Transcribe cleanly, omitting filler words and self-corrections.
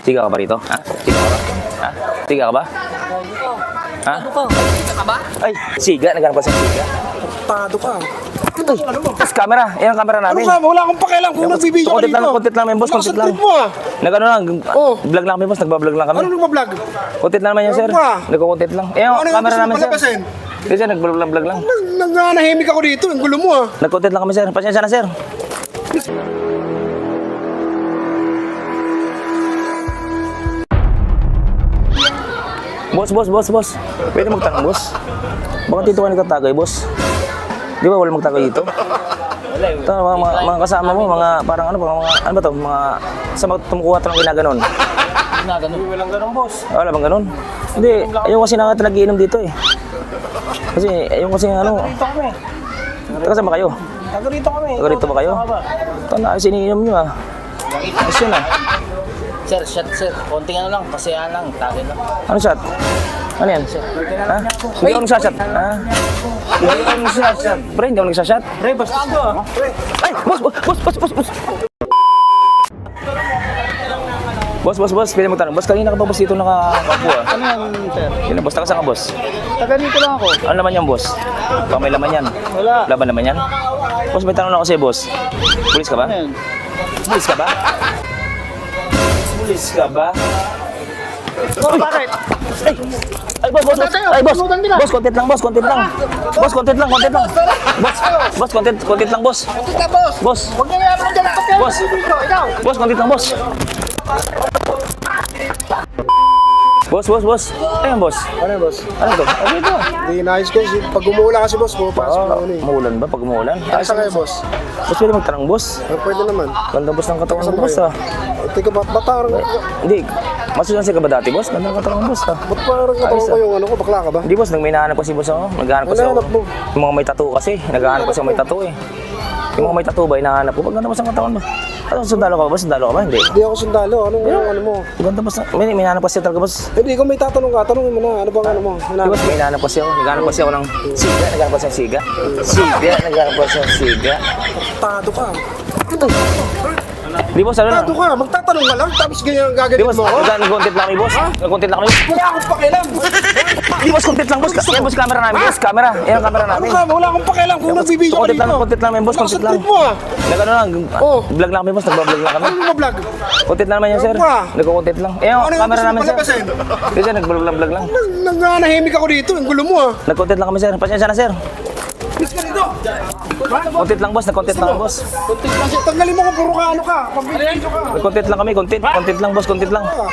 Siga ka ba rito? Ha? Siga ka ba? Ha? Siga ka ba? Ha? Siga ka ba? Ay, siga. Naghanap ka sa siga. Tado ka. Tapos camera. Yan ang camera Ano namin. ka? Wala akong pakialam kung nagbibideo ka dito. Kontit lang, boss. Kontit lang. Nakasaklit mo ah. Nag-ano lang. Oh. Vlog lang kami, boss. Nagbablog lang kami. Ano nagbablog? Kontit lang naman yan, sir. Ano ba? Nagkukontit lang. Eh, yung Ano yung camera gusto mo namin, sir. palabasin? Hindi, sir. Nag-vlog lang. Nanganahimik ako dito. Ang gulo mo ah. Nagkontit lang kami, sir. Pasensya na, sir. Boss. Pwede magtanong, boss? Bakit dito ka nagtatagay, boss? Di ba wala magtagay dito? Ito, mga kasama mo, mga parang ano ba to? Mga sa tumukuha ito ng ginaganon. Walang ganun, boss. Wala bang ganon? Hindi, ayaw kasi na nagiinom dito eh. Kasi ayaw kasi ano. Dito kami. Taga saan ba kayo? Taga rito kami. Taga rito ba kayo? Ito na, siniinom nyo ah. Ayos yun ah. Sir, shot, sir. Konting ano lang, pasayahan lang, tagay lang. Ano shot? Ano yan? Ha? Hindi ako nagsashot. Ha? Hindi ako nagsashot. Pre, hindi ako nagsashot. Pre, basta ako ah. Ay! Boss. Pwede magtanong. Boss, kanina ka ba boss dito nakakapo ah? Ano yan, sir? Sino boss? Taga saan ka boss? Taga dito lang ako. Ano naman yan boss? Baka may laman yan. Wala. Wala ba naman yan? Boss, may tanong lang ako sa'yo boss. Pulis ka ba? Ano yan? Pulis ka ba? Pulis ka ba? Oh, bakit? Ay, boss. Ay, boss. Boss, content lang, boss. Content lang. Boss, content lang. Boss, content lang, boss. Konti ka, boss. Boss. Huwag niyo naman dyan ang kapyan. Boss. Ikaw. Boss, content lang, boss. Boss. Ayun, boss. Ano boss? Ano to? Ano ito? Hindi inayos ko. Pag umuula kasi boss, pumapasok na ano eh. Umuulan ba? Pag umuulan? Ayos na kayo boss. Boss, pwede magtanong, boss. Pwede naman. Ganda, boss, ng katawan ng boss, ah. Teka, ba't parang Hindi. Masusansi ka ba dati, boss? Ganda ng katawan ng boss, ah. katawan ko yung ano ko, bakla ka ba? Hindi, boss. Nang may nahanap kasi, boss, ako. Naghahanap kasi ako. Hinahanap mo? Yung mga may tattoo kasi. Naghahanap kasi ako may tattoo, eh. Yung mga may tattoo ba, hinahanap ko. Pag ganda, boss, ang katawan mo. Ano, sundalo ka ba? Sundalo ka ba? Hindi. Hindi ako sundalo. Anong ano mo? Ganda, boss. May hinahanap kasi talaga, boss. Hindi, kung may tatanong ka, tanongin mo na. Ano bang ano mo? Di ba, may hinahanap kasi ako. Naghahanap kasi ako ng siga. Naghahanap kasi ng siga. Naghahanap kasi ng siga. Tado ka. Di boss, ano na? Tado ka. Magtatanong ka lang, tapos ganyan ang Di gagawin boss, mo ako. nag-content lang kami, boss. Nag-content lang kami. Wala akong pakialam. Di boss, content lang, boss. Yan, boss, camera namin, boss. Camera. Yan ang camera Ano namin. ka? Wala akong pakialam kung nagbibideo ka Content dito. lang, content lang, boss. Content lang. Nakasaklit mo ah. Nag-ano lang, Oh. vlog lang kami, boss. Nag-vlog lang kami. Ano mo vlog? Content lang naman yan, sir. Ano ba? Nag-content lang. Eh, Ano yung camera gusto mo namin, sir. palabasin? Hindi, sir, nag-vlog lang. Nanganahimik ako dito. Ang gulo mo ah. Nag-content lang kami, sir. Pasensya na, sir. Please ka dito. Content lang, boss. Nag-content lang, boss. Tanggalin mo kung puro ka ano ka. Pag-video ka. Nag-content lang kami, content. Content lang, boss. Content lang. Ah.